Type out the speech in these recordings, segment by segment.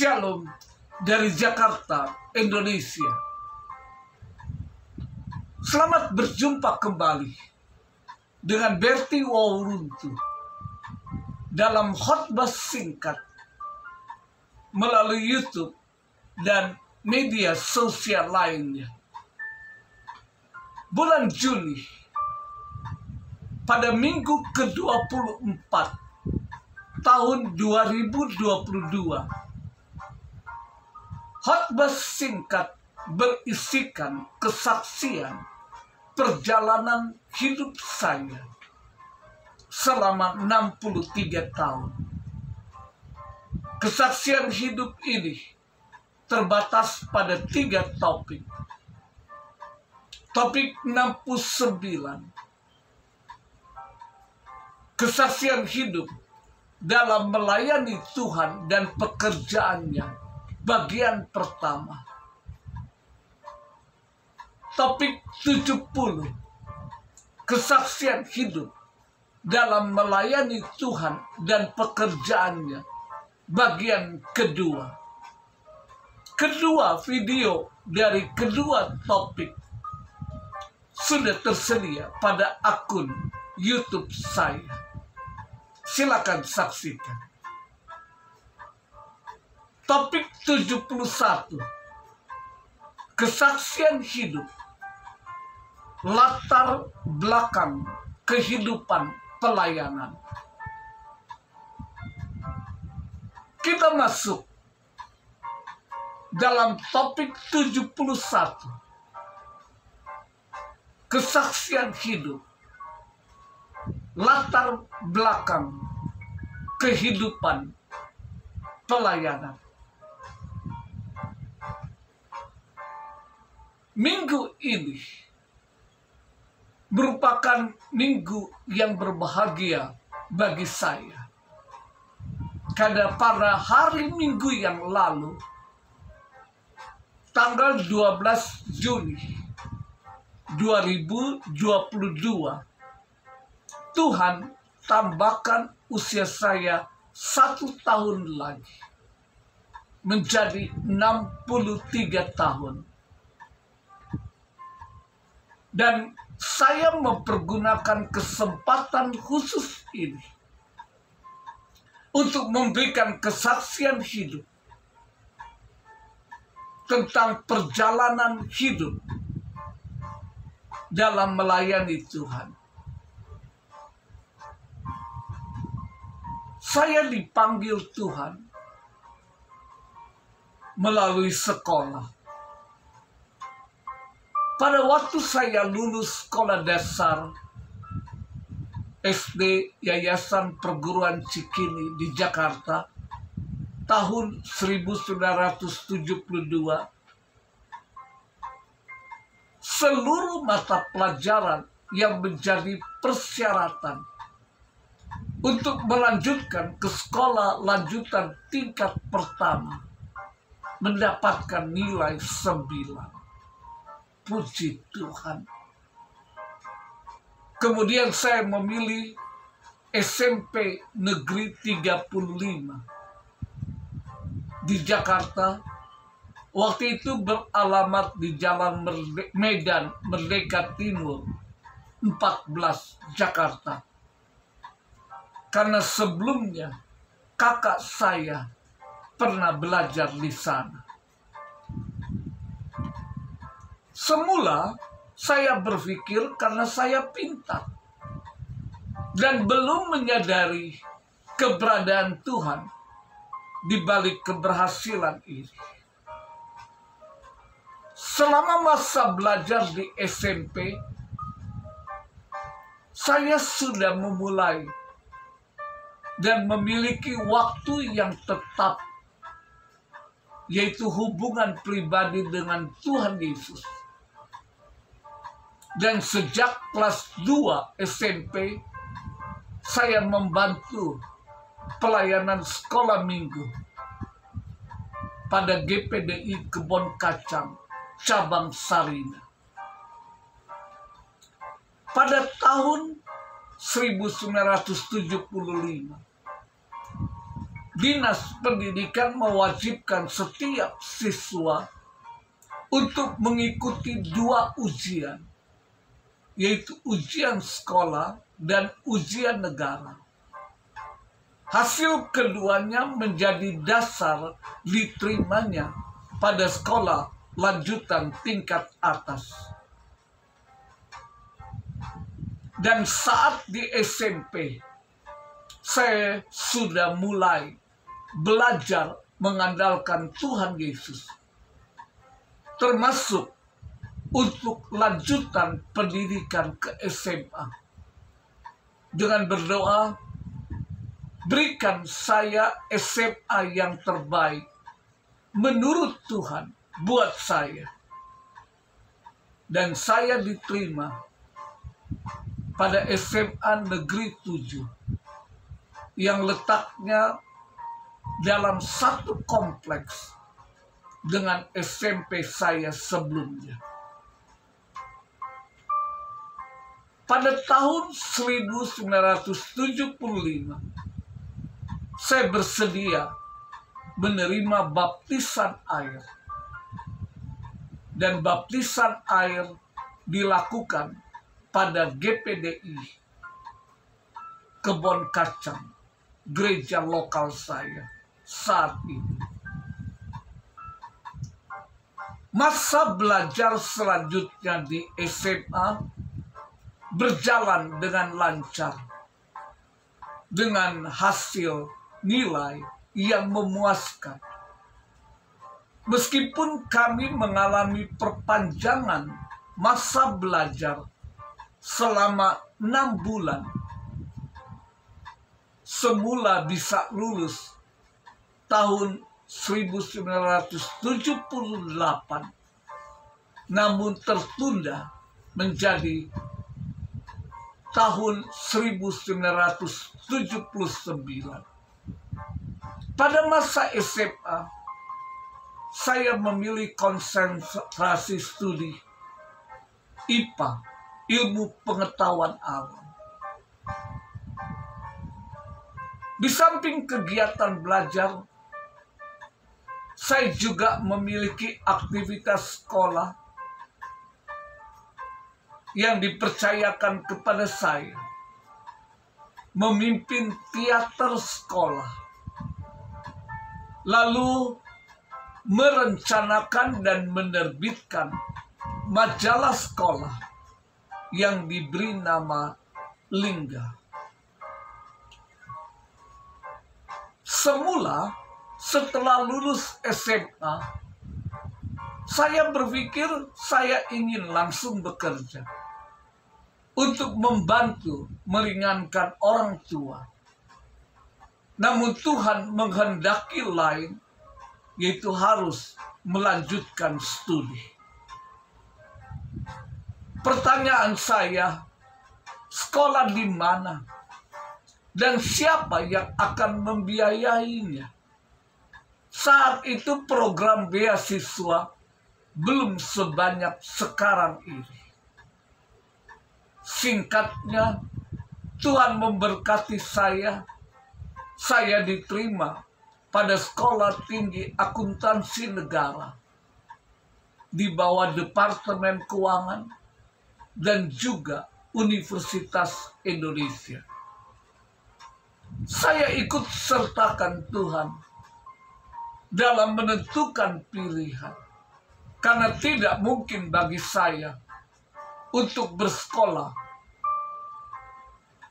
Shalom dari Jakarta, Indonesia. Selamat berjumpa kembali dengan Berti Wauruntu dalam khotbah singkat melalui YouTube dan media sosial lainnya. Bulan Juni, pada minggu ke-24 tahun 2022, khotbah singkat berisikan kesaksian perjalanan hidup saya selama 63 tahun. Kesaksian hidup ini terbatas pada 3 topik. Topik 69, kesaksian hidup dalam melayani Tuhan dan pekerjaannya, bagian pertama. Topik 70, kesaksian hidup dalam melayani Tuhan dan pekerjaannya, bagian kedua. Kedua video dari kedua topik sudah tersedia pada akun YouTube saya. Silakan saksikan. Topik 71, kesaksian hidup, latar belakang kehidupan pelayanan. Kita masuk dalam topik 71, kesaksian hidup, latar belakang kehidupan pelayanan. Minggu ini merupakan minggu yang berbahagia bagi saya. Karena pada hari Minggu yang lalu, tanggal 12 Juni 2022, Tuhan tambahkan usia saya 1 tahun lagi, menjadi 63 tahun. Dan saya mempergunakan kesempatan khusus ini untuk memberikan kesaksian hidup tentang perjalanan hidup dalam melayani Tuhan. Saya dipanggil Tuhan melalui sekolah. Pada waktu saya lulus sekolah dasar SD Yayasan Perguruan Cikini di Jakarta tahun 1972, seluruh mata pelajaran yang menjadi persyaratan untuk melanjutkan ke sekolah lanjutan tingkat pertama mendapatkan nilai 9. Puji Tuhan. Kemudian saya memilih SMP Negeri 35 di Jakarta. Waktu itu beralamat di Jalan Medan Merdeka Timur 14 Jakarta. Karena sebelumnya kakak saya pernah belajar di sana. Semula saya berpikir karena saya pintar dan belum menyadari keberadaan Tuhan di balik keberhasilan ini. Selama masa belajar di SMP, saya sudah memulai dan memiliki waktu yang tetap, yaitu hubungan pribadi dengan Tuhan Yesus. Dan sejak kelas 2 SMP, saya membantu pelayanan sekolah minggu pada GPDI Kebon Kacang, cabang Sarina. Pada tahun 1975, Dinas Pendidikan mewajibkan setiap siswa untuk mengikuti 2 ujian, yaitu ujian sekolah dan ujian negara. Hasil keduanya menjadi dasar diterimanya pada sekolah lanjutan tingkat atas. Dan saat di SMP, saya sudah mulai belajar mengandalkan Tuhan Yesus, termasuk untuk lanjutan pendidikan ke SMA. Dengan berdoa, berikan saya SMA yang terbaik menurut Tuhan buat saya. Dan saya diterima pada SMA Negeri 7 yang letaknya dalam satu kompleks dengan SMP saya sebelumnya. Pada tahun 1975, saya bersedia menerima baptisan air. Dan baptisan air dilakukan pada GPDI Kebon Kacang, gereja lokal saya saat ini. Masa belajar selanjutnya di SMA berjalan dengan lancar, dengan hasil nilai yang memuaskan. Meskipun kami mengalami perpanjangan masa belajar selama 6 bulan, semula bisa lulus tahun 1978, namun tertunda menjadi tahun 1979. Pada masa SMA, saya memilih konsentrasi studi IPA, ilmu pengetahuan alam. Di samping kegiatan belajar, saya juga memiliki aktivitas sekolah yang dipercayakan kepada saya, memimpin teater sekolah, lalu merencanakan dan menerbitkan majalah sekolah yang diberi nama Lingga. Semula setelah lulus SMA, saya berpikir saya ingin langsung bekerja untuk membantu meringankan orang tua. Namun Tuhan menghendaki lain, yaitu harus melanjutkan studi. Pertanyaan saya, sekolah di mana? Dan siapa yang akan membiayainya? Saat itu program beasiswa belum sebanyak sekarang ini. Singkatnya, Tuhan memberkati saya diterima pada Sekolah Tinggi Akuntansi Negara di bawah Departemen Keuangan dan juga Universitas Indonesia. Saya ikut sertakan Tuhan dalam menentukan pilihan, karena tidak mungkin bagi saya untuk bersekolah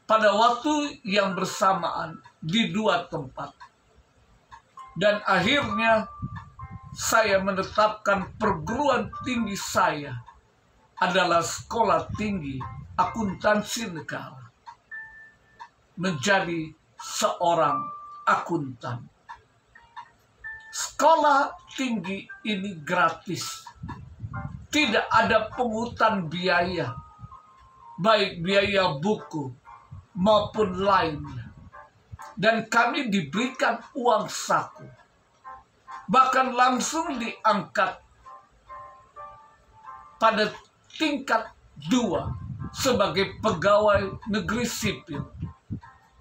pada waktu yang bersamaan di 2 tempat. Dan akhirnya saya menetapkan perguruan tinggi saya adalah Sekolah Tinggi Akuntansi Negara, menjadi seorang akuntan. Sekolah tinggi ini gratis, tidak ada pungutan biaya, baik biaya buku maupun lainnya. Dan kami diberikan uang saku, bahkan langsung diangkat pada tingkat 2 sebagai pegawai negeri sipil.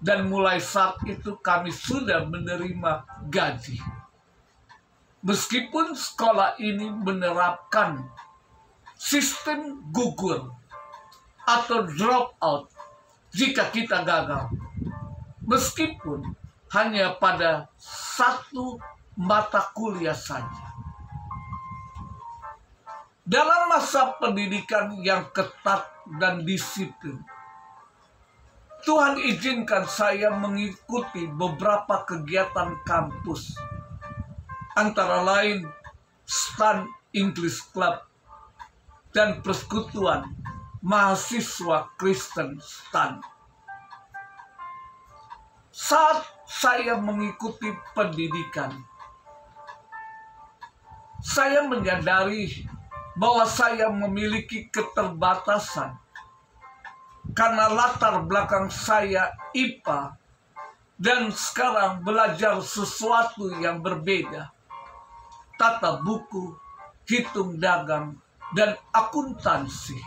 Dan mulai saat itu kami sudah menerima gaji. Meskipun sekolah ini menerapkan sistem gugur atau drop out jika kita gagal. Meskipun hanya pada satu mata kuliah saja. Dalam masa pendidikan yang ketat dan disiplin, Tuhan izinkan saya mengikuti beberapa kegiatan kampus, antara lain STAN English Club dan Persekutuan Mahasiswa Kristen STAN. Saat saya mengikuti pendidikan, saya menyadari bahwa saya memiliki keterbatasan karena latar belakang saya IPA dan sekarang belajar sesuatu yang berbeda, tata buku, hitung dagang, dan akuntansi,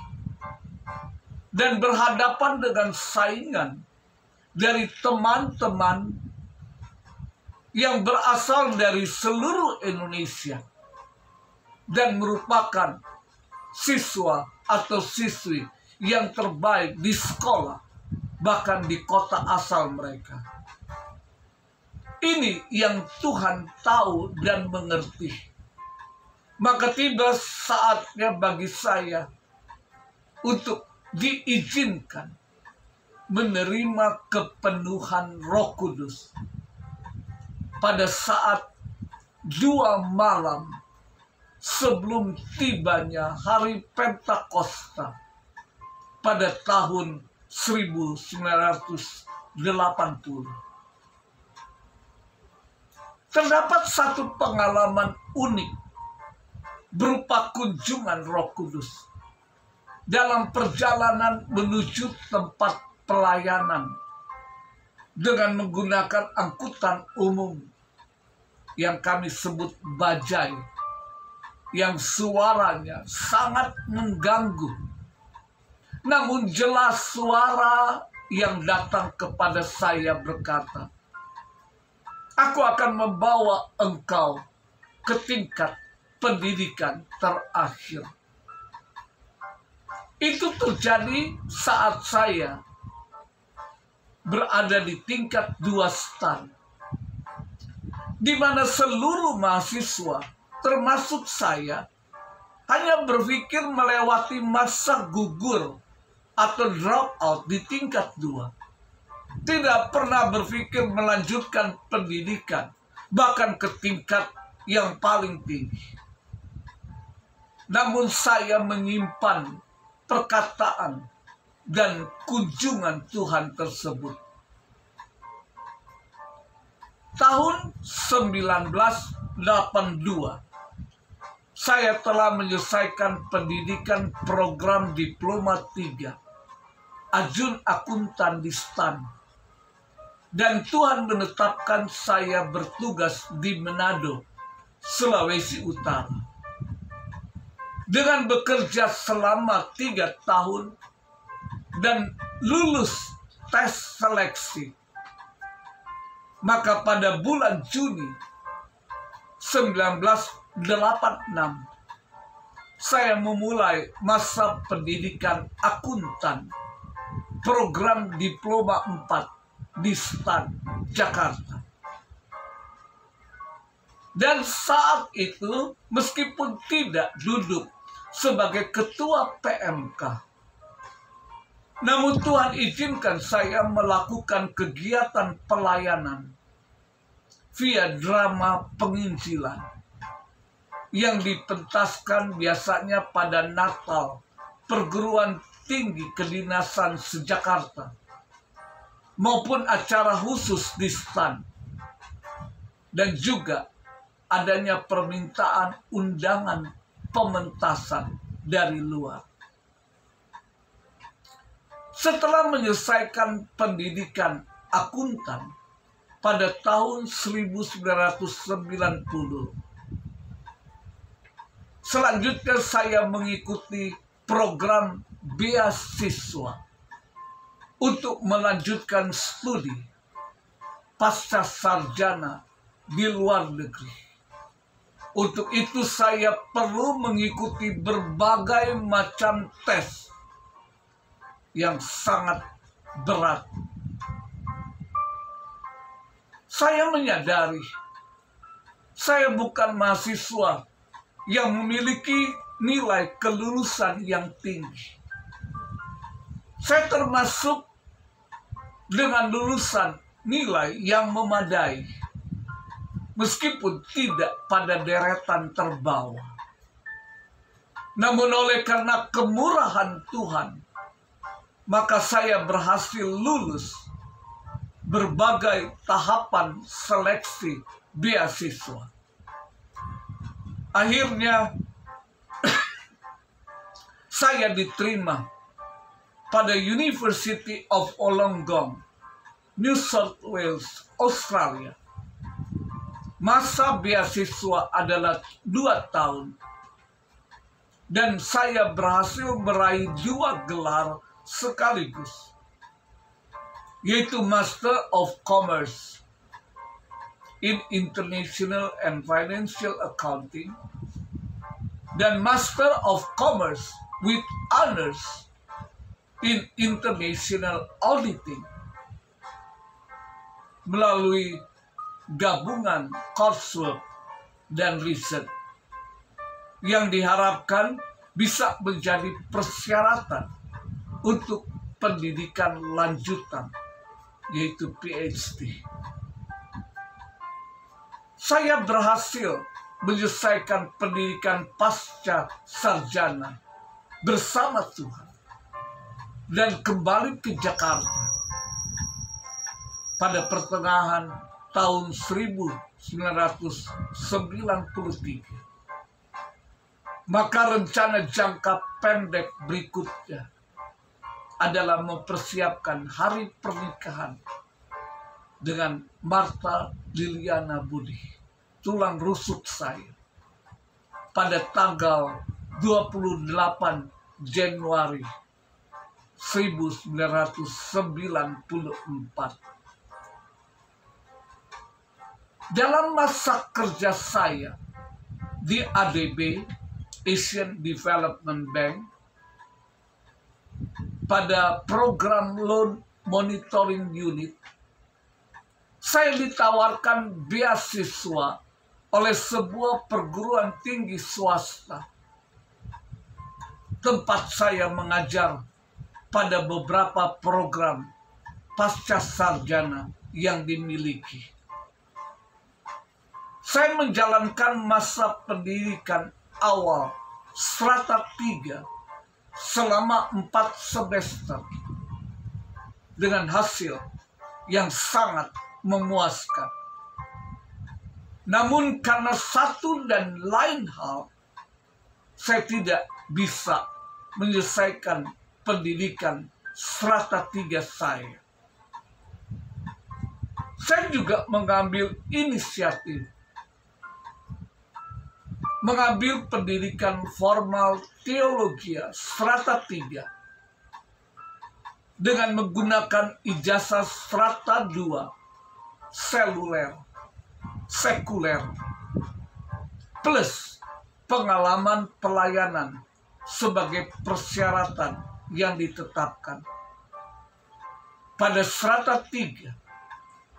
dan berhadapan dengan saingan dari teman-teman yang berasal dari seluruh Indonesia dan merupakan siswa atau siswi yang terbaik di sekolah, bahkan di kota asal mereka. Ini yang Tuhan tahu dan mengerti. Maka tiba saatnya bagi saya untuk diizinkan menerima kepenuhan Roh Kudus pada saat 2 malam sebelum tibanya hari Pentakosta pada tahun 1980. Terdapat satu pengalaman unik berupa kunjungan Roh Kudus dalam perjalanan menuju tempat pelayanan dengan menggunakan angkutan umum yang kami sebut bajai, yang suaranya sangat mengganggu. Namun jelas suara yang datang kepada saya berkata, "Aku akan membawa engkau ke tingkat pendidikan terakhir." Itu terjadi saat saya berada di tingkat 2 STAN, di mana seluruh mahasiswa termasuk saya hanya berpikir melewati masa gugur atau drop out di tingkat 2. Tidak pernah berpikir melanjutkan pendidikan, bahkan ke tingkat yang paling tinggi. Namun saya menyimpan perkataan dan kunjungan Tuhan tersebut. Tahun 1982, saya telah menyelesaikan pendidikan program Diploma 3, Ajun Akuntan di STAN. Dan Tuhan menetapkan saya bertugas di Manado, Sulawesi Utara. Dengan bekerja selama 3 tahun dan lulus tes seleksi, maka pada bulan Juni 1986, saya memulai masa pendidikan akuntan program Diploma 4 di STAN, Jakarta. Dan saat itu, meskipun tidak duduk sebagai ketua PMK, namun Tuhan izinkan saya melakukan kegiatan pelayanan via drama penginjilan yang dipentaskan biasanya pada Natal, perguruan tinggi kedinasan se-Jakarta, maupun acara khusus di STAN, dan juga adanya permintaan undangan pementasan dari luar. Setelah menyelesaikan pendidikan akuntan pada tahun 1990, selanjutnya saya mengikuti program beasiswa untuk melanjutkan studi pasca sarjana di luar negeri. Untuk itu saya perlu mengikuti berbagai macam tes yang sangat berat. Saya menyadari saya bukan mahasiswa yang memiliki nilai kelulusan yang tinggi. Saya termasuk dengan lulusan nilai yang memadai, meskipun tidak pada deretan terbawah. Namun oleh karena kemurahan Tuhan, maka saya berhasil lulus berbagai tahapan seleksi beasiswa. Akhirnya saya diterima pada University of Wollongong, New South Wales, Australia. Masa beasiswa adalah 2 tahun. Dan saya berhasil meraih 2 gelar sekaligus, yaitu Master of Commerce in International and Financial Accounting dan Master of Commerce with Honors in International Auditing melalui gabungan coursework dan riset yang diharapkan bisa menjadi persyaratan untuk pendidikan lanjutan, yaitu PhD. Saya berhasil menyelesaikan pendidikan pasca sarjana bersama Tuhan dan kembali ke Jakarta pada pertengahan tahun 1993. Maka rencana jangka pendek berikutnya adalah mempersiapkan hari pernikahan dengan Martha Liliana Budi, tulang rusuk saya, pada tanggal 28 Januari 1994. Dalam masa kerja saya di ADB, Asian Development Bank, pada program Loan Monitoring Unit, saya ditawarkan beasiswa oleh sebuah perguruan tinggi swasta, tempat saya mengajar pada beberapa program pasca sarjana yang dimiliki. Saya menjalankan masa pendidikan awal strata 3 selama 4 semester dengan hasil yang sangat memuaskan. Namun karena satu dan lain hal, saya tidak bisa menyelesaikan pendidikan strata 3 saya. Saya juga mengambil inisiatif mengambil pendidikan formal teologi strata 3 dengan menggunakan ijazah strata 2 sekuler plus pengalaman pelayanan sebagai persyaratan yang ditetapkan. Pada strata 3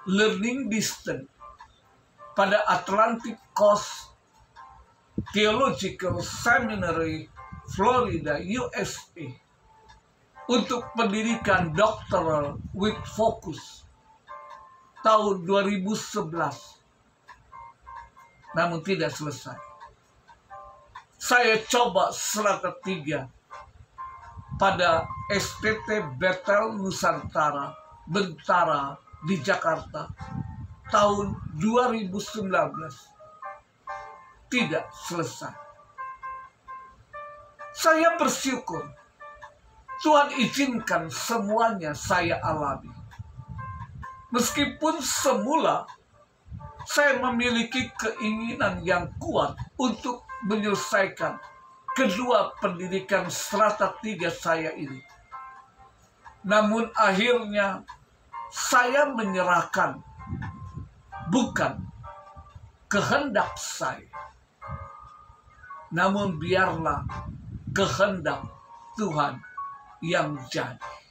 learning distance pada Atlantic Coast Theological Seminary, Florida, USA, untuk pendidikan doctoral with focus tahun 2011, namun tidak selesai. Saya coba strata 3 pada STT Bethel Nusantara Bentara di Jakarta tahun 2019. Tidak selesai. Saya bersyukur Tuhan izinkan semuanya saya alami. Meskipun semula saya memiliki keinginan yang kuat untuk menyelesaikan kedua pendidikan strata 3 saya ini. Namun akhirnya saya menyerahkan bukan kehendak saya, namun biarlah kehendak Tuhan yang jadi.